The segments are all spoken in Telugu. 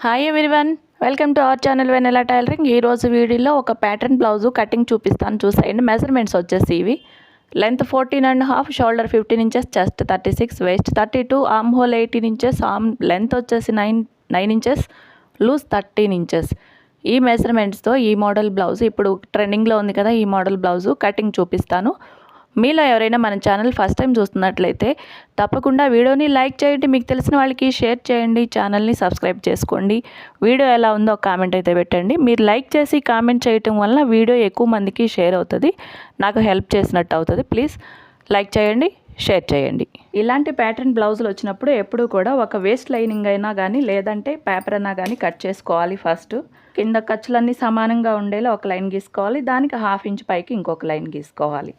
Hi everyone, welcome to our channel Vennela tailoring. ఈరోజు వీడియోలో ఒక ప్యాటర్న్ బ్లౌజు కటింగ్ చూపిస్తాను, చూసేయండి. మెజర్మెంట్స్ వచ్చేసి ఇవి: length 14.5, shoulder 15 inches, chest 36, waste 32, arm whole 18 inches, arm length వచ్చేసి 9 ఇంచెస్, లూజ్ 13 ఇంచెస్. ఈ మెజర్మెంట్స్తో ఈ మోడల్ బ్లౌజ్ ఇప్పుడు ట్రెండింగ్లో ఉంది కదా, ఈ మోడల్ బ్లౌజు కటింగ్ చూపిస్తాను. మీలో ఎవరైనా మన ఛానల్ ఫస్ట్ టైం చూస్తున్నట్లయితే తప్పకుండా వీడియోని లైక్ చేయండి, మీకు తెలిసిన వాళ్ళకి షేర్ చేయండి, ఛానల్ని సబ్స్క్రైబ్ చేసుకోండి. వీడియో ఎలా ఉందో కామెంట్ అయితే పెట్టండి. మీరు లైక్ చేసి కామెంట్ చేయటం వల్ల వీడియో ఎక్కువ మందికి షేర్ అవుతుంది, నాకు హెల్ప్ చేసినట్టు అవుతుంది. ప్లీజ్ లైక్ చేయండి, షేర్ చేయండి. ఇలాంటి ప్యాటర్న్ బ్లౌజులు వచ్చినప్పుడు ఎప్పుడూ కూడా ఒక వేస్ట్ లైనింగ్ అయినా కానీ లేదంటే పేపర్ అయినా కానీ కట్ చేసుకోవాలి. ఫస్ట్ కింద ఖర్చులన్నీ సమానంగా ఉండేలా ఒక లైన్ గీసుకోవాలి, దానికి 1/2 ఇంచ్ పైకి ఇంకొక లైన్ గీసుకోవాలి.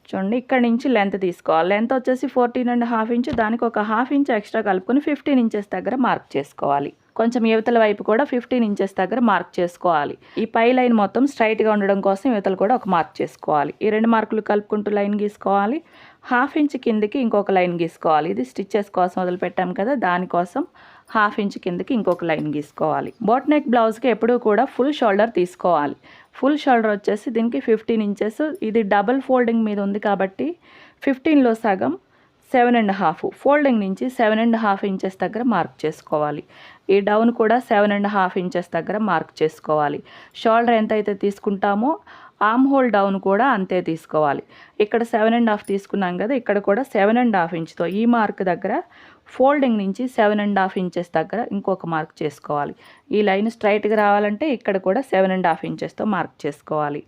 చూడండి, ఇక్కడ నుంచి లెంత్ తీసుకోవాలి. లెంత్ వచ్చేసి 14.5 ఇంచ్, దానికి ఒక 1/2 ఇంచ్ ఎక్స్ట్రా కలుపుకొని 15 ఇంచెస్ దగ్గర మార్క్ చేసుకోవాలి. కొంచెం యువతల వైపు కూడా 15 ఇంచెస్ దగ్గర మార్క్ చేసుకోవాలి. ఈ పై లైన్ మొత్తం స్ట్రైట్గా ఉండడం కోసం యువతలు కూడా ఒక మార్క్ చేసుకోవాలి. ఈ 2 మార్కులు కలుపుకుంటూ లైన్ గీసుకోవాలి. 1/2 ఇంచ్ కిందకి ఇంకొక లైన్ గీసుకోవాలి. ఇది స్టిచ్చెస్ కోసం వదిలిపెట్టాం కదా, దానికోసం 1/2 ఇంచ్ కిందకి ఇంకొక లైన్ గీసుకోవాలి. బోట్ నెక్ బ్లౌజ్కి ఎప్పుడూ కూడా ఫుల్ షోల్డర్ తీసుకోవాలి. ఫుల్ షోల్డర్ వచ్చేసి దీనికి 15 ఇంచెస్. ఇది డబుల్ ఫోల్డింగ్ మీద ఉంది కాబట్టి 15లో సగం 7.5, ఫోల్డింగ్ నుంచి 7.5 ఇంచెస్ దగ్గర మార్క్ చేసుకోవాలి. ఈ డౌన్ కూడా 7.5 ఇంచెస్ దగ్గర మార్క్ చేసుకోవాలి. షోల్డర్ ఎంత అయితే తీసుకుంటామో ఆర్మ్ హోల్ డౌన్ కూడా అంతే తీసుకోవాలి. ఇక్కడ 7.5 తీసుకున్నాం కదా, ఇక్కడ కూడా 7.5 ఇంచ్తో ఈ మార్క్ దగ్గర ఫోల్డింగ్ నుంచి 7.5 ఇంచెస్ దగ్గర ఇంకొక మార్క్ చేసుకోవాలి. ఈ లైన్ స్ట్రైట్గా రావాలంటే ఇక్కడ కూడా 7.5 ఇంచెస్తో మార్క్ చేసుకోవాలి.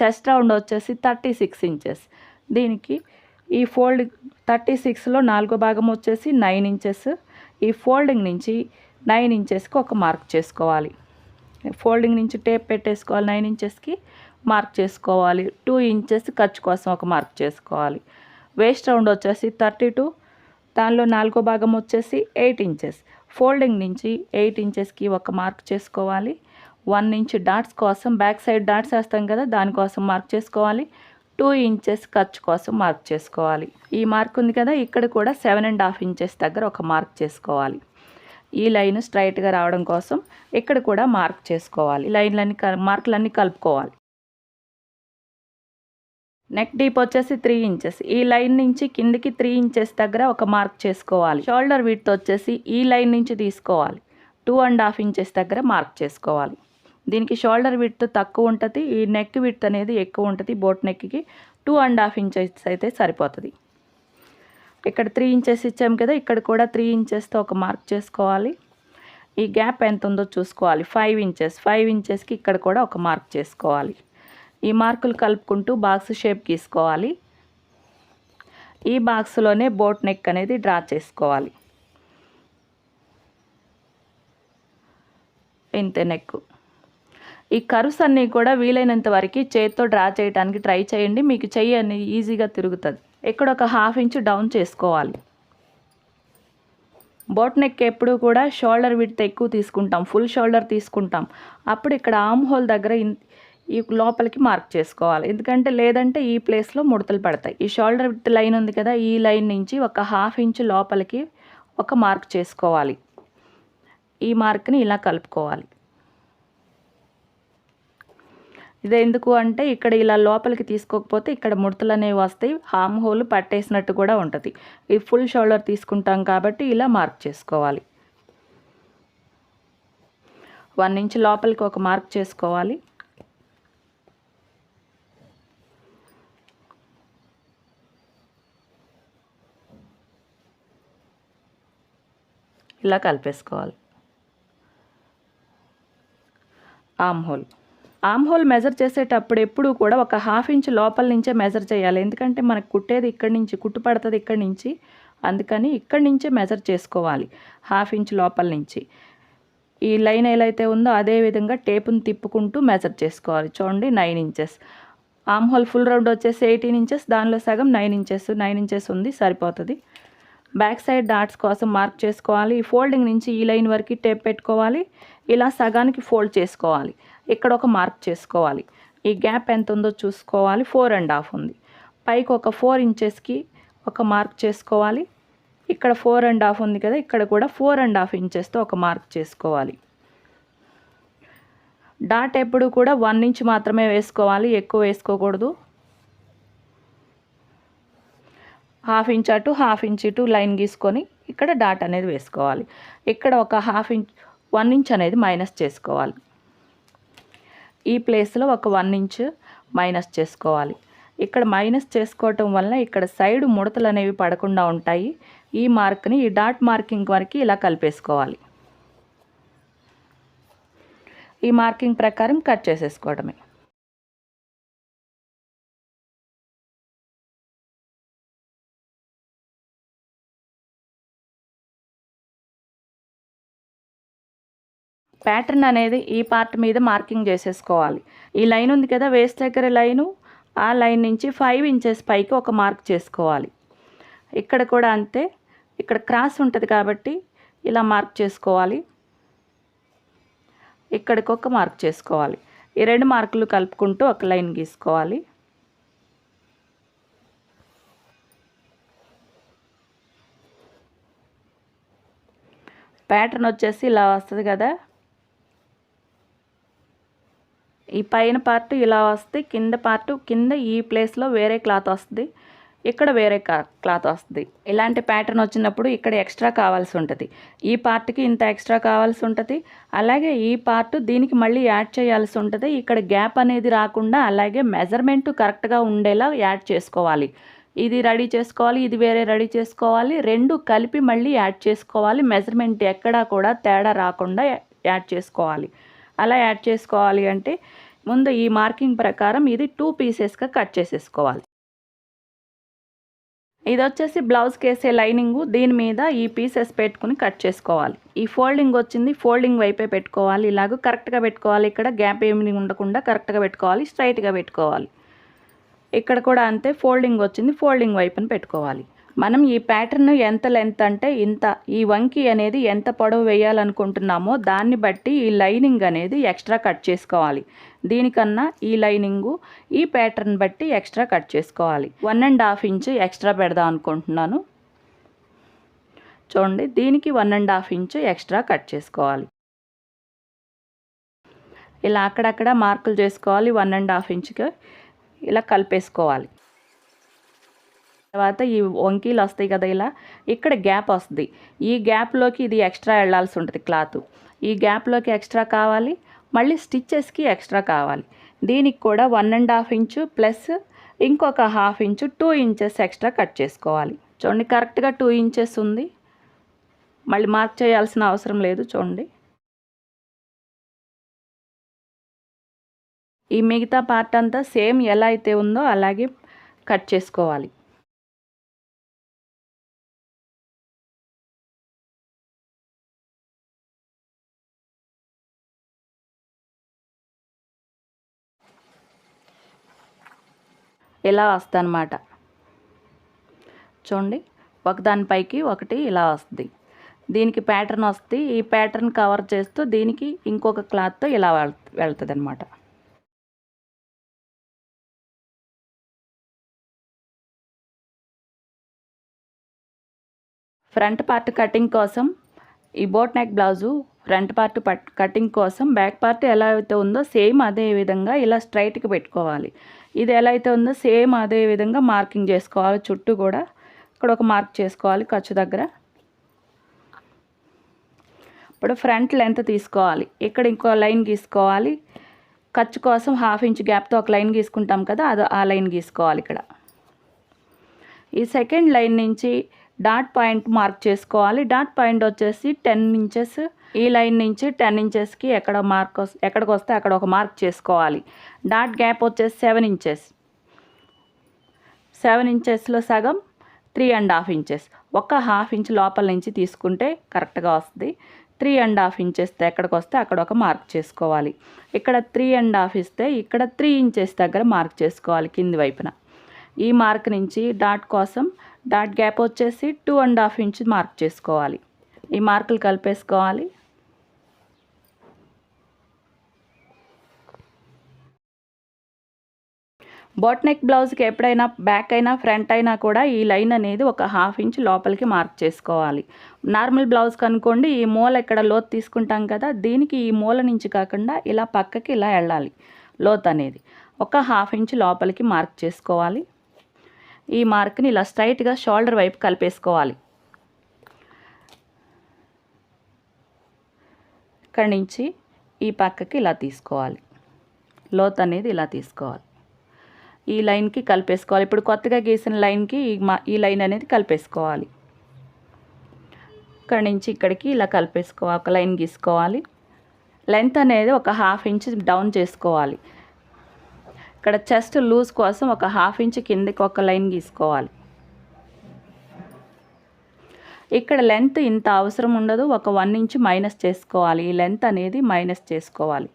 చెస్ట్ రౌండ్ వచ్చేసి 36 ఇంచెస్. దీనికి ఈ ఫోల్డ్ 36లో 4వ భాగం వచ్చేసి 9 ఇంచెస్. ఈ ఫోల్డింగ్ నుంచి 9 ఇంచెస్కి ఒక మార్క్ చేసుకోవాలి. ఫోల్డింగ్ నుంచి టేప్ పెట్టేసుకోవాలి, 9 ఇంచెస్కి మార్క్ చేసుకోవాలి. 2 ఇంచెస్ ఖర్చు కోసం ఒక మార్క్ చేసుకోవాలి. వేస్ట్ రౌండ్ వచ్చేసి 32, దానిలో 4వ భాగం వచ్చేసి 8 ఇంచెస్. ఫోల్డింగ్ నుంచి 8 ఇంచెస్కి ఒక మార్క్ చేసుకోవాలి. 1 ఇంచ్ డాట్స్ కోసం, బ్యాక్ సైడ్ డాట్స్ వేస్తాం కదా, దానికోసం మార్క్ చేసుకోవాలి. 2 ఇంచెస్ ఖర్చు కోసం మార్క్ చేసుకోవాలి. ఈ మార్క్ ఉంది కదా, ఇక్కడ కూడా 7.5 ఇంచెస్ దగ్గర ఒక మార్క్ చేసుకోవాలి. ఈ లైన్ స్ట్రైట్గా రావడం కోసం ఇక్కడ కూడా మార్క్ చేసుకోవాలి. లైన్లన్నీ మార్కులన్నీ కలుపుకోవాలి. నెక్ డీప్ వచ్చేసి 3 ఇంచెస్. ఈ లైన్ నుంచి కిందికి 3 ఇంచెస్ దగ్గర ఒక మార్క్ చేసుకోవాలి. షోల్డర్ విడ్త్ వచ్చేసి ఈ లైన్ నుంచి తీసుకోవాలి, 2.5 ఇంచెస్ దగ్గర మార్క్ చేసుకోవాలి. దీనికి షోల్డర్ విడ్త్ తక్కువ ఉంటుంది, ఈ నెక్ విడ్త్ అనేది ఎక్కువ ఉంటుంది. బోట్ నెక్కి 2.5 ఇంచెస్ అయితే సరిపోతుంది. ఇక్కడ 3 ఇంచెస్ ఇచ్చాం కదా, ఇక్కడ కూడా 3 ఇంచెస్తో ఒక మార్క్ చేసుకోవాలి. ఈ గ్యాప్ ఎంత ఉందో చూసుకోవాలి, 5 ఇంచెస్. 5 ఇంచెస్కి ఇక్కడ కూడా ఒక మార్క్ చేసుకోవాలి. ఈ మార్కులు కలుపుకుంటూ బాక్స్ షేప్ గీసుకోవాలి. ఈ బాక్స్లోనే బోట్ నెక్ అనేది డ్రా చేసుకోవాలి. ఇంతే నెక్. ఈ కర్వ్స్ అన్నీ కూడా వీలైనంత వరకు చేతితో డ్రా చేయడానికి ట్రై చేయండి, మీకు చెయ్యి అనేది ఈజీగా తిరుగుతుంది. ఇక్కడ ఒక 1/2 ఇంచ్ డౌన్ చేసుకోవాలి. బోట్ నెక్ ఎప్పుడు కూడా షోల్డర్ విడ్త్ ఎక్కువ తీసుకుంటాం, ఫుల్ షోల్డర్ తీసుకుంటాం. అప్పుడు ఇక్కడ ఆర్మ్ హోల్ దగ్గర ఈ లోపలికి మార్క్ చేసుకోవాలి, ఎందుకంటే లేదంటే ఈ ప్లేస్లో ముడతలు పడతాయి. ఈ షోల్డర్ విడ్త్ లైన్ ఉంది కదా, ఈ లైన్ నుంచి ఒక 1/2 ఇంచ్ లోపలికి ఒక మార్క్ చేసుకోవాలి. ఈ మార్క్ని ఇలా కలుపుకోవాలి. ఇది ఎందుకు అంటే ఇక్కడ ఇలా లోపలికి తీసుకోకపోతే ఇక్కడ ముడతలు అనేవి వస్తాయి, ఆర్మ్ హోల్ పట్టేసినట్టు కూడా ఉంటుంది. ఈ ఫుల్ షోల్డర్ తీసుకుంటాం కాబట్టి ఇలా మార్క్ చేసుకోవాలి. 1 ఇంచ్ లోపలికి ఒక మార్క్ చేసుకోవాలి. ఇలా కలిపేసుకోవాలి. ఆర్మ్ హోల్ మెజర్ చేసేటప్పుడు ఎప్పుడు కూడా ఒక 1/2 ఇంచ్ లోపల నుంచే మెజర్ చేయాలి, ఎందుకంటే మనకు కుట్టేది ఇక్కడి నుంచి, కుట్టు పడుతుంది ఇక్కడి నుంచి, అందుకని ఇక్కడి నుంచే మెజర్ చేసుకోవాలి. 1/2 ఇంచ్ లోపల నుంచి ఈ లైన్ ఎలా అయితే ఉందో అదే విధంగా టేపును తిప్పుకుంటూ మెజర్ చేసుకోవాలి. చూడండి, 9 inches. Arm whole full round వచ్చేసి 18 ఇంచెస్, దానిలో సగం 9 ఇంచెస్ ఉంది, సరిపోతుంది. బ్యాక్ సైడ్ డాట్స్ కోసం మార్క్ చేసుకోవాలి. ఈ ఫోల్డింగ్ నుంచి ఈ లైన్ వరకు టేప్ పెట్టుకోవాలి. ఇలా సగానికి ఫోల్డ్ చేసుకోవాలి. ఇక్కడ ఒక మార్క్ చేసుకోవాలి. ఈ గ్యాప్ ఎంత ఉందో చూసుకోవాలి, 4.5 ఉంది. పైకి ఒక 4 ఇంచెస్కి ఒక మార్క్ చేసుకోవాలి. ఇక్కడ 4.5 ఉంది కదా, ఇక్కడ కూడా 4.5 ఇంచెస్తో ఒక మార్క్ చేసుకోవాలి. డాట్ ఎప్పుడు కూడా 1 ఇంచ్ మాత్రమే వేసుకోవాలి, ఎక్కువ వేసుకోకూడదు. 1/2 ఇంచ్ అటు 1/2 ఇంచ్ ఇటు లైన్ గీసుకొని ఇక్కడ డాట్ అనేది వేసుకోవాలి. ఇక్కడ ఒక 1/2 ఇంచ్ 1 ఇంచ్ అనేది మైనస్ చేసుకోవాలి. ఈ ప్లేస్లో ఒక 1 ఇంచ్ మైనస్ చేసుకోవాలి. ఇక్కడ మైనస్ చేసుకోవటం వల్ల ఇక్కడ సైడ్ ముడతలు అనేవి పడకుండా ఉంటాయి. ఈ మార్క్ని ఈ డాట్ మార్కింగ్ వరకు ఇలా కలిపేసుకోవాలి. ఈ మార్కింగ్ ప్రకారం కట్ చేసేసుకోవడమే. ప్యాటర్న్ అనేది ఈ పార్ట్ మీద మార్కింగ్ చేసేసుకోవాలి. ఈ లైన్ ఉంది కదా, వేస్ట్ దగ్గర లైను, ఆ లైన్ నుంచి 5 ఇంచెస్ పైకి ఒక మార్క్ చేసుకోవాలి. ఇక్కడ కూడా అంతే, ఇక్కడ క్రాస్ ఉంటుంది కాబట్టి ఇలా మార్క్ చేసుకోవాలి. ఇక్కడికి ఒక మార్క్ చేసుకోవాలి. ఈ 2 మార్కులు కలుపుకుంటూ ఒక లైన్ గీసుకోవాలి. ప్యాటర్న్ వచ్చేసి ఇలా వస్తుంది కదా, ఈ పైన పార్ట్ ఇలా వస్తే కింద పార్ట్ కింద ఈ ప్లేస్లో వేరే క్లాత్ వస్తుంది, ఇక్కడ వేరే క్లాత్ వస్తుంది. ఇలాంటి ప్యాటర్న్ వచ్చినప్పుడు ఇక్కడ ఎక్స్ట్రా కావాల్సి ఉంటుంది. ఈ పార్ట్కి ఇంత ఎక్స్ట్రా కావాల్సి ఉంటుంది, అలాగే ఈ పార్ట్ దీనికి మళ్ళీ యాడ్ చేయాల్సి ఉంటుంది. ఇక్కడ గ్యాప్ అనేది రాకుండా అలాగే మెజర్మెంట్ కరెక్ట్గా ఉండేలా యాడ్ చేసుకోవాలి. ఇది రెడీ చేసుకోవాలి, ఇది వేరే రెడీ చేసుకోవాలి, 2 కలిపి మళ్ళీ యాడ్ చేసుకోవాలి. మెజర్మెంట్ ఎక్కడా కూడా తేడా రాకుండా యాడ్ చేసుకోవాలి. అలా యాడ్ చేసుకోవాలి అంటే ముందు ఈ మార్కింగ్ ప్రకారం ఇది 2 పీసెస్గా కట్ చేసేసుకోవాలి. ఇది వచ్చేసి బ్లౌజ్కి వేసే లైనింగు, దీని మీద ఈ పీసెస్ పెట్టుకుని కట్ చేసుకోవాలి. ఈ ఫోల్డింగ్ వచ్చింది, ఫోల్డింగ్ వైపే పెట్టుకోవాలి. ఇలాగ కరెక్ట్గా పెట్టుకోవాలి. ఇక్కడ గ్యాప్ ఏమి ఉండకుండా కరెక్ట్గా పెట్టుకోవాలి, స్ట్రైట్గా పెట్టుకోవాలి. ఇక్కడ కూడా అంతే, ఫోల్డింగ్ వచ్చింది, ఫోల్డింగ్ వైపున పెట్టుకోవాలి. మనం ఈ ప్యాటర్న్ ఎంత లెంత్ అంటే ఇంత, ఈ వంకి అనేది ఎంత పొడవు వేయాలనుకుంటున్నామో దాన్ని బట్టి ఈ లైనింగ్ అనేది ఎక్స్ట్రా కట్ చేసుకోవాలి. దీనికన్నా ఈ లైనింగు ఈ ప్యాటర్న్ బట్టి ఎక్స్ట్రా కట్ చేసుకోవాలి. 1.5 ఇంచ్ ఎక్స్ట్రా పెడదాం అనుకుంటున్నాను. చూడండి, దీనికి 1.5 ఇంచ్ ఎక్స్ట్రా కట్ చేసుకోవాలి. ఇలా అక్కడక్కడ మార్కులు చేసుకోవాలి. 1.5 ఇంచ్కి ఇలా కలిపేసుకోవాలి. తర్వాత ఈ వంకీలు వస్తాయి కదా, ఇలా ఇక్కడ గ్యాప్ వస్తుంది. ఈ గ్యాప్లోకి ఇది ఎక్స్ట్రా వెళ్ళాల్సి ఉంటుంది క్లాత్. ఈ గ్యాప్లోకి ఎక్స్ట్రా కావాలి, మళ్ళీ స్టిచ్చెస్కి ఎక్స్ట్రా కావాలి. దీనికి కూడా 1.5 ఇంచు ప్లస్ ఇంకొక 1/2 ఇంచు 2 ఇంచెస్ ఎక్స్ట్రా కట్ చేసుకోవాలి. చూడండి, కరెక్ట్గా 2 ఇంచెస్ ఉంది, మళ్ళీ మార్క్ చేయాల్సిన అవసరం లేదు. చూడండి, ఈ మిగతా పార్ట్ అంతా సేమ్ ఎలా అయితే ఉందో అలాగే కట్ చేసుకోవాలి. ఇలా వస్తుంది అన్నమాట. చూడండి, ఒకదానిపైకి ఒకటి ఇలా వస్తుంది. దీనికి ప్యాటర్న్ వస్తుంది. ఈ ప్యాటర్న్ కవర్ చేస్తూ దీనికి ఇంకొక క్లాత్తో ఇలా వెళ్తుంది అన్నమాట. ఫ్రంట్ పార్ట్ కటింగ్ కోసం ఈ boat neck blouse front part cutting కోసం బ్యాక్ పార్ట్ ఎలా అయితే ఉందో సేమ్ అదే విధంగా ఇలా స్ట్రైట్కి పెట్టుకోవాలి. ఇది ఎలా అయితే ఉందో సేమ్ అదే విధంగా మార్కింగ్ చేసుకోవాలి. చుట్టూ కూడా ఇక్కడ ఒక మార్క్ చేసుకోవాలి ఖర్చు దగ్గర. ఇప్పుడు ఫ్రంట్ లెంత్ తీసుకోవాలి. ఇక్కడ ఇంకో లైన్ గీసుకోవాలి. ఖర్చు కోసం 1/2 ఇంచ్ గ్యాప్తో ఒక లైన్ గీసుకుంటాం కదా, అది ఆ లైన్ గీసుకోవాలి. ఇక్కడ ఈ సెకండ్ లైన్ నుంచి డాట్ పాయింట్ మార్క్ చేసుకోవాలి. డాట్ పాయింట్ వచ్చేసి 10 ఇంచెస్. ఈ లైన్ నుంచి 10 ఇంచెస్కి ఎక్కడికి వస్తే అక్కడ ఒక మార్క్ చేసుకోవాలి. డాట్ గ్యాప్ వచ్చేసి 7 ఇంచెస్. 7 ఇంచెస్లో సగం 3.5 ఇంచెస్. ఒక 1/2 ఇంచ్ లోపల నుంచి తీసుకుంటే కరెక్ట్గా వస్తుంది. 3.5 ఇంచెస్ ఎక్కడికి వస్తే అక్కడ ఒక మార్క్ చేసుకోవాలి. ఇక్కడ 3.5 ఇస్తే ఇక్కడ 3 ఇంచెస్ దగ్గర మార్క్ చేసుకోవాలి కింది వైపున. ఈ మార్క్ నుంచి డాట్ కోసం డాట్ గ్యాప్ వచ్చేసి 2.5 ఇంచ్ మార్క్ చేసుకోవాలి. ఈ మార్కులు కలిపేసుకోవాలి. బోట్ నెక్ బ్లౌజ్కి ఎప్పుడైనా బ్యాక్ అయినా ఫ్రంట్ అయినా కూడా ఈ లైన్ అనేది ఒక 1/2 ఇంచ్ లోపలికి మార్క్ చేసుకోవాలి. నార్మల్ బ్లౌజ్కి అనుకోండి ఈ మూల ఇక్కడ లోతు తీసుకుంటాం కదా, దీనికి ఈ మూల నుంచి కాకుండా ఇలా పక్కకి ఇలా వెళ్ళాలి. లోతు అనేది ఒక 1/2 ఇంచ్ లోపలికి మార్క్ చేసుకోవాలి. ఈ మార్క్ని ఇలా స్ట్రైట్గా షోల్డర్ వైపు కలిపేసుకోవాలి. ఇక్కడి నుంచి ఈ పక్కకి ఇలా తీసుకోవాలి. లోతు అనేది ఇలా తీసుకోవాలి. ఈ లైన్కి కలిపేసుకోవాలి. ఇప్పుడు కొత్తగా గీసిన లైన్కి ఈ లైన్ అనేది కలిపేసుకోవాలి. ఇక్కడి నుంచి ఇక్కడికి ఇలా కలిపేసుకోవాలి. ఒక లైన్ గీసుకోవాలి. లెంత్ అనేది ఒక 1/2 ఇంచ్ డౌన్ చేసుకోవాలి. ఇక్కడ చెస్ట్ లూజ్ కోసం ఒక 1/2 ఇంచ్ కిందకి ఒక లైన్ గీసుకోవాలి. ఇక్కడ లెంత్ ఇంత అవసరం ఉండదు, ఒక 1 ఇంచ్ మైనస్ చేసుకోవాలి. ఈ లెంత్ అనేది మైనస్ చేసుకోవాలి.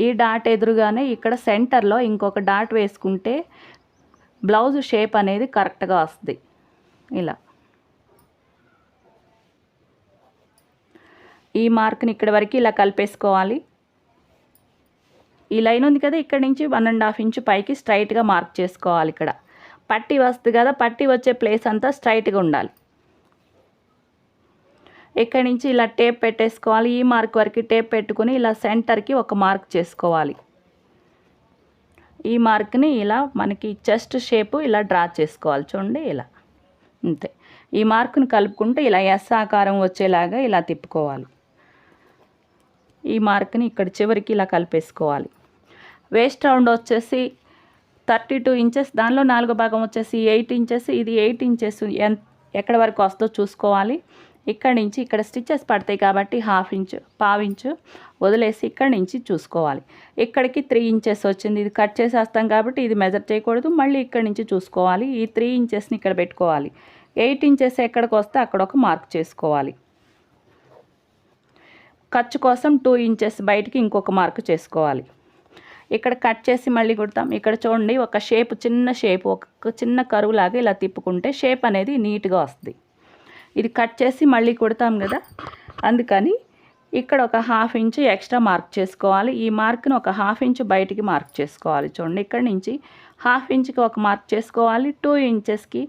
ఈ డాట్ ఎదురుగానే ఇక్కడ సెంటర్లో ఇంకొక డాట్ వేసుకుంటే బ్లౌజ్ షేప్ అనేది కరెక్ట్గా వస్తుంది. ఇలా ఈ మార్క్ని ఇక్కడ వరకు ఇలా కలిపేసుకోవాలి. ఈ లైన్ ఉంది కదా, ఇక్కడ నుంచి 1.5 ఇంచ్ పైకి స్ట్రైట్గా మార్క్ చేసుకోవాలి. ఇక్కడ పట్టీ వస్తుంది కదా, పట్టీ వచ్చే ప్లేస్ అంతా స్ట్రైట్గా ఉండాలి. ఇక్కడి నుంచి ఇలా టేప్ పెట్టేసుకోవాలి. ఈ మార్క్ వరకు టేప్ పెట్టుకొని ఇలా సెంటర్కి ఒక మార్క్ చేసుకోవాలి. ఈ మార్క్ని ఇలా మనకి చెస్ట్ షేపు ఇలా డ్రా చేసుకోవాలి. చూడండి ఇలా, అంతే. ఈ మార్క్ని కలుపుకుంటే ఇలా ఎస్ ఆకారం వచ్చేలాగా ఇలా తిప్పుకోవాలి. ఈ మార్క్ని ఇక్కడ చివరికి ఇలా కలిపేసుకోవాలి. వేస్ట్ రౌండ్ వచ్చేసి 32 ఇంచెస్, దానిలో 4 భాగం వచ్చేసి 8 ఇంచెస్, ఇది 8 ఇంచెస్ ఎక్కడ వరకు వస్తుందో చూసుకోవాలి. ఇక్కడ నుంచి ఇక్కడ స్టిచెస్ పడతాయి కాబట్టి 1/2 ఇంచ్, పావు ఇంచు వదిలేసి ఇక్కడ నుంచి చూసుకోవాలి. ఇక్కడికి 3 ఇంచెస్ వచ్చింది. ఇది కట్ చేసేస్తాం కాబట్టి ఇది మెజర్ చేయకూడదు. మళ్ళీ ఇక్కడ నుంచి చూసుకోవాలి. ఈ 3 ఇంచెస్ని ఇక్కడ పెట్టుకోవాలి. 8 ఇంచెస్ ఎక్కడికి వస్తే అక్కడ ఒక మార్క్ చేసుకోవాలి. ఖర్చు కోసం 2 ఇంచెస్ బయటికి ఇంకొక మార్క్ చేసుకోవాలి. ఇక్కడ కట్ చేసి మళ్ళీ కుడతాం. ఇక్కడ చూడండి ఒక షేప్, చిన్న షేప్, ఒక చిన్న కరువు లాగా ఇలా తిప్పుకుంటే షేప్ అనేది నీట్గా వస్తుంది. ఇది కట్ చేసి మళ్ళీ కుడతాం కదా, అందుకని ఇక్కడ ఒక 1/2 ఇంచ్ ఎక్స్ట్రా మార్క్ చేసుకోవాలి. ఈ మార్క్ని ఒక 1/2 ఇంచ్ బయటికి మార్క్ చేసుకోవాలి. చూడండి ఇక్కడ నుంచి 1/2 ఇంచ్కి ఒక మార్క్ చేసుకోవాలి. 2 ఇంచెస్కి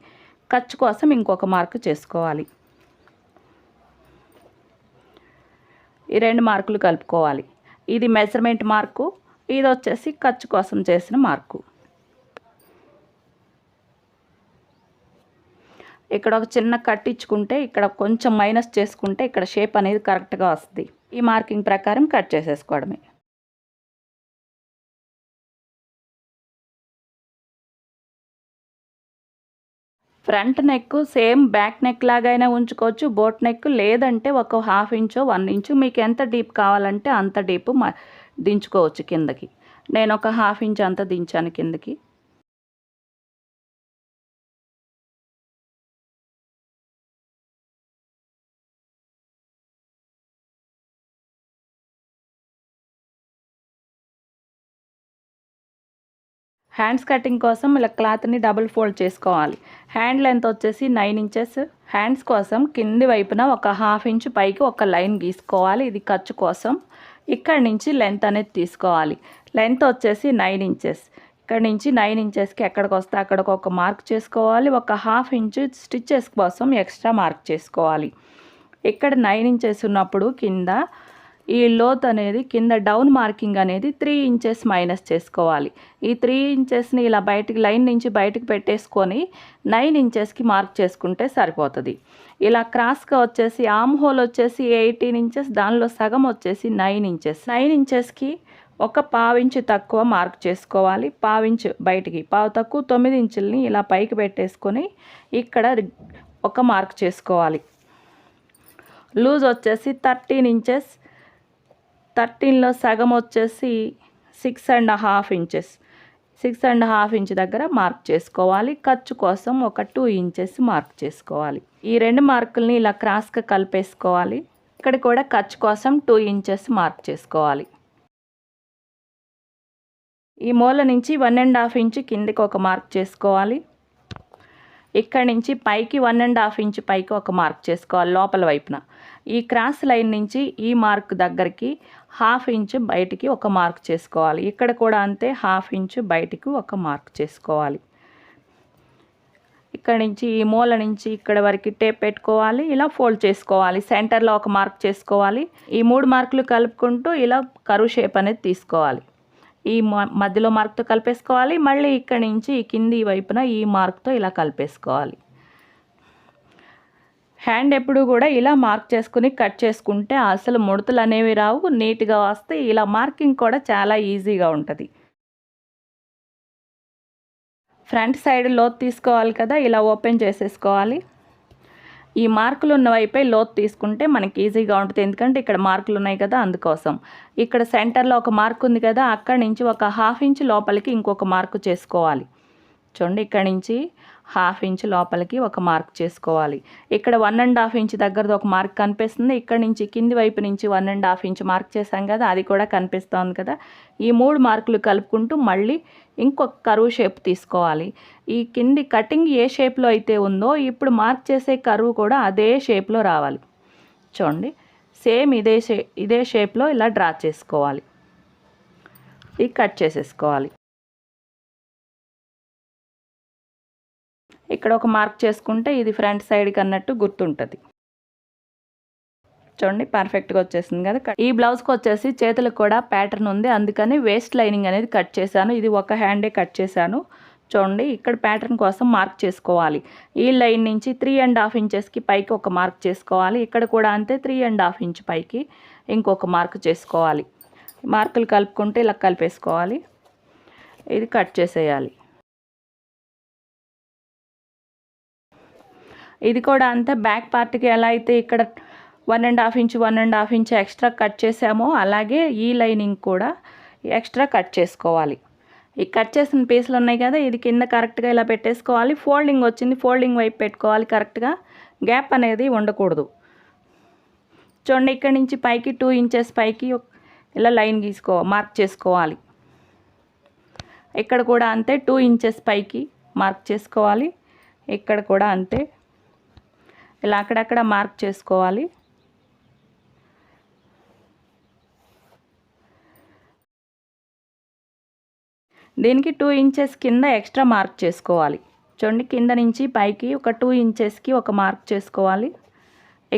ఖర్చు కోసం ఇంకొక మార్క్ చేసుకోవాలి. ఈ 2 మార్కులు కలుపుకోవాలి. ఇది మెజర్మెంట్ మార్కు, ఇది వచ్చేసి ఖర్చు కోసం చేసిన మార్కు. ఇక్కడ ఒక చిన్న కట్ ఇచ్చుకుంటే ఇక్కడ కొంచెం మైనస్ చేసుకుంటే ఇక్కడ షేప్ అనేది కరెక్ట్గా వస్తుంది. ఈ మార్కింగ్ ప్రకారం కట్ చేసేసుకోవడమే. Front neck same back neck లాగైనా ఉంచుకోవచ్చు, బోట్ నెక్, లేదంటే ఒక 1/2 ఇంచో 1 ఇంచు మీకు ఎంత డీప్ కావాలంటే అంత డీప్ దించుకోవచ్చు కిందకి. నేను ఒక 1/2 ఇంచ్ అంత దించాను కిందకి. హ్యాండ్స్ కటింగ్ కోసం ఇలా క్లాత్ని డబుల్ ఫోల్డ్ చేసుకోవాలి. హ్యాండ్ లెంత్ వచ్చేసి 9 ఇంచెస్. హ్యాండ్స్ కోసం కింది వైపున ఒక 1/2 ఇంచ్ పైకి ఒక లైన్ గీసుకోవాలి. ఇది ఖర్చు కోసం. ఇక్కడ నుంచి లెంత్ అనేది తీసుకోవాలి. లెంత్ వచ్చేసి 9 ఇంచెస్. ఇక్కడ నుంచి 9 ఇంచెస్కి ఎక్కడికి వస్తే అక్కడికి ఒక మార్క్ చేసుకోవాలి. ఒక 1/2 ఇంచ్ స్టిచ్చెస్ కోసం ఎక్స్ట్రా మార్క్ చేసుకోవాలి. ఇక్కడ 9 ఇంచెస్ ఉన్నప్పుడు కింద ఈ లోత్ అనేది కింద డౌన్ మార్కింగ్ అనేది 3 ఇంచెస్ మైనస్ చేసుకోవాలి. ఈ 3 ఇంచెస్ని ఇలా బయటికి లైన్ నుంచి బయటకు పెట్టేసుకొని 9 ఇంచెస్కి మార్క్ చేసుకుంటే సరిపోతుంది. ఇలా క్రాస్గా వచ్చేసి ఆర్మ్ హోల్ వచ్చేసి 18 ఇంచెస్, దానిలో సగం వచ్చేసి 9 ఇంచెస్. 9 ఇంచెస్కి ఒక పావు ఇంచు తక్కువ మార్క్ చేసుకోవాలి. పావు ఇంచు బయటికి, పావు తక్కువ 9 ఇంచుల్ని ఇలా పైకి పెట్టేసుకొని ఇక్కడ ఒక మార్క్ చేసుకోవాలి. లూజ్ వచ్చేసి 13 ఇంచెస్. 13లో సగం వచ్చేసి 6.5 ఇంచెస్. 6.5 ఇంచ్ దగ్గర మార్క్ చేసుకోవాలి. ఖర్చు కోసం ఒక 2 ఇంచెస్ మార్క్ చేసుకోవాలి. ఈ 2 మార్కుల్ని ఇలా క్రాస్గా కలిపేసుకోవాలి. ఇక్కడ కూడా ఖర్చు కోసం 2 ఇంచెస్ మార్క్ చేసుకోవాలి. ఈ మూల నుంచి 1.5 ఇంచ్ కిందకి ఒక మార్క్ చేసుకోవాలి. ఇక్కడ నుంచి పైకి 1.5 ఇంచ్ పైకి ఒక మార్క్ చేసుకోవాలి లోపల వైపున. ఈ క్రాస్ లైన్ నుంచి ఈ మార్క్ దగ్గరికి 1/2 ఇంచ్ బయటికి ఒక మార్క్ చేసుకోవాలి. ఇక్కడ కూడా అంతే 1/2 ఇంచ్ బయటికి ఒక మార్క్ చేసుకోవాలి. ఇక్కడ నుంచి ఈ మూల నుంచి ఇక్కడ వరకు టేప్ పెట్టుకోవాలి. ఇలా ఫోల్డ్ చేసుకోవాలి. సెంటర్లో ఒక మార్క్ చేసుకోవాలి. ఈ 3 మార్కులు కలుపుకుంటూ ఇలా కర్వ్ షేప్ అనేది తీసుకోవాలి. ఈ మధ్యలో మార్క్తో కలిపేసుకోవాలి. మళ్ళీ ఇక్కడ నుంచి ఈ కింది వైపున ఈ మార్క్తో ఇలా కలిపేసుకోవాలి. హ్యాండ్ ఎప్పుడు కూడా ఇలా మార్క్ చేసుకుని కట్ చేసుకుంటే అసలు ముడతలు అనేవి రావు, నీట్గా వస్తాయి. ఇలా మార్కింగ్ కూడా చాలా ఈజీగా ఉంటుంది. ఫ్రంట్ సైడ్ లోతు తీసుకోవాలి కదా, ఇలా ఓపెన్ చేసేసుకోవాలి. ఈ మార్కులు ఉన్న వైపే లోతు తీసుకుంటే మనకి ఈజీగా ఉంటుంది, ఎందుకంటే ఇక్కడ మార్కులు ఉన్నాయి కదా అందుకోసం. ఇక్కడ సెంటర్లో ఒక మార్క్ ఉంది కదా, అక్కడి నుంచి ఒక 1/2 ఇంచ్ లోపలికి ఇంకొక మార్కు చేసుకోవాలి. చూడండి, ఇక్కడ నుంచి 1/2 ఇంచ్ లోపలికి ఒక మార్క్ చేసుకోవాలి. ఇక్కడ 1.5 ఇంచ్ దగ్గరది ఒక మార్క్ కనిపిస్తుంది. ఇక్కడ నుంచి కింది వైపు నుంచి 1.5 ఇంచ్ మార్క్ చేసాం కదా, అది కూడా కనిపిస్తుంది కదా. ఈ 3 మార్కులు కలుపుకుంటూ మళ్ళీ ఇంకొక కర్వ్ షేప్ తీసుకోవాలి. ఈ కింది కటింగ్ ఏ షేప్లో అయితే ఉందో ఇప్పుడు మార్క్ చేసే కర్వ్ కూడా అదే షేప్లో రావాలి. చూడండి, సేమ్ ఇదే షేప్లో ఇలా డ్రా చేసుకోవాలి. ఇది కట్ చేసేసుకోవాలి. ఇక్కడ ఒక మార్క్ చేసుకుంటే ఇది ఫ్రంట్ సైడ్కి అన్నట్టు గుర్తుంటుంది. చూడండి, పర్ఫెక్ట్గా వచ్చేసింది కదా. ఈ బ్లౌజ్కి వచ్చేసి చేతులకు కూడా ప్యాటర్న్ ఉంది, అందుకని వేస్ట్ లైనింగ్ అనేది కట్ చేశాను. ఇది ఒక హ్యాండే కట్ చేశాను. చూడండి, ఇక్కడ ప్యాటర్న్ కోసం మార్క్ చేసుకోవాలి. ఈ లైన్ నుంచి 3.5 ఇంచెస్కి పైకి ఒక మార్క్ చేసుకోవాలి. ఇక్కడ కూడా అంతే 3.5 ఇంచ్ పైకి ఇంకొక మార్క్ చేసుకోవాలి. మార్కులు కలుపుకుంటే ఇలా కలిపేసుకోవాలి. ఇది కట్ చేసేయాలి. ఇది కూడా అంతే, బ్యాక్ పార్ట్కి ఎలా అయితే ఇక్కడ 1.5 ఇంచ్ ఎక్స్ట్రా కట్ చేసామో అలాగే ఈ లైనింగ్ కూడా ఎక్స్ట్రా కట్ చేసుకోవాలి. ఈ కట్ చేసిన పీసులు ఉన్నాయి కదా, ఇది కింద కరెక్ట్గా ఇలా పెట్టేసుకోవాలి. ఫోల్డింగ్ వచ్చింది, ఫోల్డింగ్ వైపు పెట్టుకోవాలి కరెక్ట్గా, గ్యాప్ అనేది ఉండకూడదు. చూడండి, ఇక్కడ నుంచి పైకి 2 ఇంచెస్ పైకి ఇలా లైన్ మార్క్ చేసుకోవాలి. ఇక్కడ కూడా అంతే 2 ఇంచెస్ పైకి మార్క్ చేసుకోవాలి. ఇక్కడ కూడా అంతే, ఇలా అక్కడక్కడ మార్క్ చేసుకోవాలి. దీనికి 2 ఇంచెస్ కింద ఎక్స్ట్రా మార్క్ చేసుకోవాలి. చూడండి, కింద నుంచి పైకి ఒక 2 ఇంచెస్కి ఒక మార్క్ చేసుకోవాలి.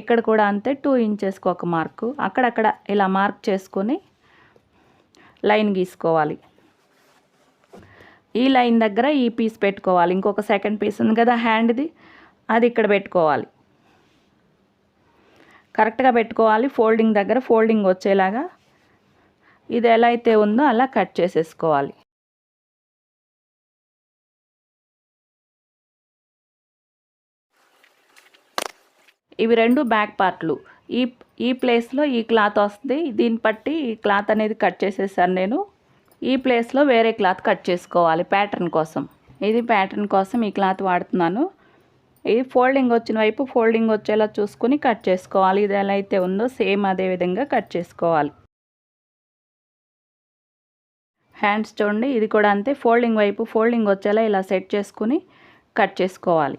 ఇక్కడ కూడా అంతే 2 ఇంచెస్కి ఒక మార్కు, అక్కడక్కడ ఇలా మార్క్ చేసుకొని లైన్ గీసుకోవాలి. ఈ లైన్ దగ్గర ఈ పీస్ పెట్టుకోవాలి. ఇంకొక సెకండ్ పీస్ ఉంది కదా హ్యాండ్ది, అది ఇక్కడ పెట్టుకోవాలి. కరెక్ట్గా పెట్టుకోవాలి. ఫోల్డింగ్ దగ్గర ఫోల్డింగ్ వచ్చేలాగా ఇది ఎలా అయితే ఉందో అలా కట్ చేసేసుకోవాలి. ఇవి 2 బ్యాక్ పార్ట్లు. ఈ ప్లేస్లో ఈ క్లాత్ వస్తుంది, దీన్ని బట్టి ఈ క్లాత్ అనేది కట్ చేసేసాను నేను. ఈ ప్లేస్లో వేరే క్లాత్ కట్ చేసుకోవాలి ప్యాటర్న్ కోసం. ఇది ప్యాటర్న్ కోసం ఈ క్లాత్ వాడుతున్నాను. ఇది ఫోల్డింగ్ వచ్చిన వైపు ఫోల్డింగ్ వచ్చేలా చూసుకుని కట్ చేసుకోవాలి. ఇది ఎలా అయితే ఉందో సేమ్ అదే విధంగా కట్ చేసుకోవాలి. హ్యాండ్స్ చూడండి, ఇది కూడా అంతే, ఫోల్డింగ్ వైపు ఫోల్డింగ్ వచ్చేలా ఇలా సెట్ చేసుకుని కట్ చేసుకోవాలి.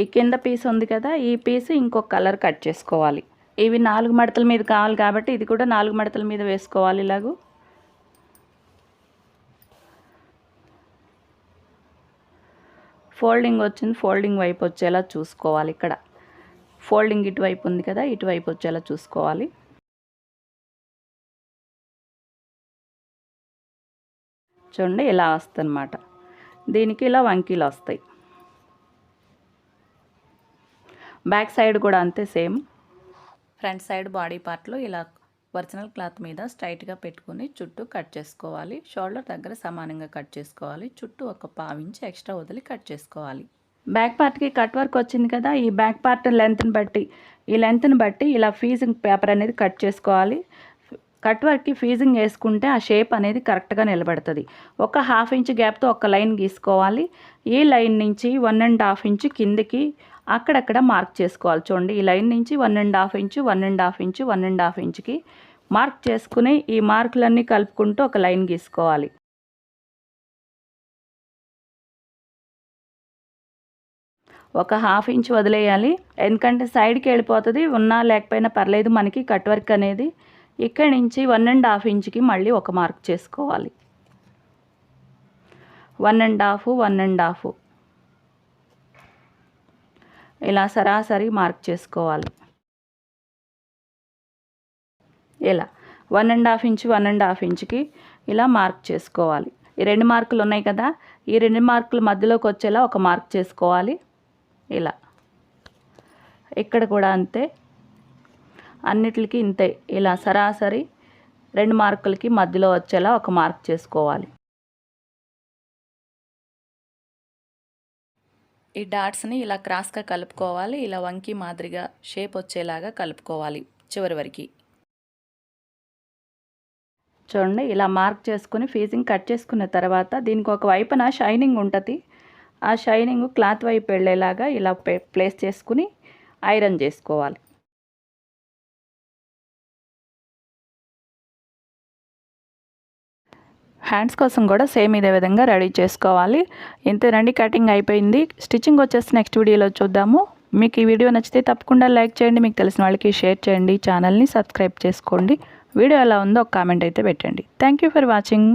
ఈ కింద పీస్ ఉంది కదా, ఈ పీస్ ఇంకొక కలర్ కట్ చేసుకోవాలి. ఇవి 4 మడతల మీద కావాలి కాబట్టి ఇది కూడా 4 మడతల మీద వేసుకోవాలి. ఇలాగూ ఫోల్డింగ్ వచ్చింది, ఫోల్డింగ్ వైపు వచ్చేలా చూసుకోవాలి. ఇక్కడ ఫోల్డింగ్ ఇటువైపు ఉంది కదా, ఇటువైపు వచ్చేలా చూసుకోవాలి. చూడండి, ఇలా వస్తుందన్నమాట. దీనికి ఇలా వంకీలు వస్తాయి. బ్యాక్ సైడ్ కూడా అంతే సేమ్. ఫ్రంట్ సైడ్ బాడీ పార్ట్లో ఇలా ఒరిజినల్ క్లాత్ మీద స్ట్రైట్గా పెట్టుకుని చుట్టూ కట్ చేసుకోవాలి. షోల్డర్ దగ్గర సమానంగా కట్ చేసుకోవాలి. చుట్టూ ఒక 1/2 ఇంచ్ ఎక్స్ట్రా వదిలి కట్ చేసుకోవాలి. బ్యాక్ పార్ట్కి కట్ వర్క్ వచ్చింది కదా, ఈ బ్యాక్ పార్ట్ లెంత్ని బట్టి ఇలా ఫీజింగ్ పేపర్ అనేది కట్ చేసుకోవాలి. కట్ వర్క్కి ఫీజింగ్ వేసుకుంటే ఆ షేప్ అనేది కరెక్ట్గా నిలబడుతుంది. ఒక 1/2 ఇంచ్ గ్యాప్తో ఒక లైన్ గీసుకోవాలి. ఈ లైన్ నుంచి 1.5 ఇంచ్ కిందికి అక్కడక్కడ మార్క్ చేసుకోవాలి. చూడండి, ఈ లైన్ నుంచి 1.5 ఇంచ్ 1.5 ఇంచ్ 1.5 ఇంచ్కి మార్క్ చేసుకుని ఈ మార్కులన్నీ కలుపుకుంటూ ఒక లైన్ గీసుకోవాలి. ఒక హాఫ్ ఇంచ్ వదిలేయాలి, ఎందుకంటే సైడ్కి వెళ్ళిపోతుంది. ఉన్నా లేకపోయినా పర్లేదు మనకి కట్ వర్క్ అనేది. ఇక్కడి నుంచి 1.5 ఇంచ్కి మళ్ళీ ఒక మార్క్ చేసుకోవాలి. 1.5 1.5 ఇలా సరాసరి మార్క్ చేసుకోవాలి. ఇలా 1.5 ఇంచ్ 1.5 ఇంచ్కి ఇలా మార్క్ చేసుకోవాలి. ఈ 2 మార్కులు ఉన్నాయి కదా, ఈ 2 మార్కుల మధ్యలోకి వచ్చేలా ఒక మార్క్ చేసుకోవాలి. ఇలా ఇక్కడ కూడా అంతే, అన్నిటికి ఇంతే. ఇలా సరాసరి 2 మార్కులకి మధ్యలో వచ్చేలా ఒక మార్క్ చేసుకోవాలి. ఈ డాట్స్ని ఇలా క్రాస్గా కలుపుకోవాలి. ఇలా వంకి మాదిరిగా షేప్ వచ్చేలాగా కలుపుకోవాలి చివరి వరకు. చూడండి, ఇలా మార్క్ చేసుకుని ఫీజింగ్ కట్ చేసుకున్న తర్వాత దీనికి ఒక వైపున షైనింగ్ ఉంటుంది. ఆ షైనింగ్ క్లాత్ వైపు వెళ్ళేలాగా ఇలా ప్లేస్ చేసుకుని ఐరన్ చేసుకోవాలి. హ్యాండ్స్ కోసం కూడా సేమ్ ఇదే విధంగా రెడీ చేసుకోవాలి. ఇంతేనండి, కటింగ్ అయిపోయింది. స్టిచ్చింగ్ వచ్చేసి నెక్స్ట్ వీడియోలో చూద్దాము. మీకు ఈ వీడియో నచ్చితే తప్పకుండా లైక్ చేయండి, మీకు తెలిసిన వాళ్ళకి షేర్ చేయండి, ఛానల్ని సబ్స్క్రైబ్ చేసుకోండి. వీడియో ఎలా ఉందో ఒక కామెంట్ అయితే పెట్టండి. Thank you for watching.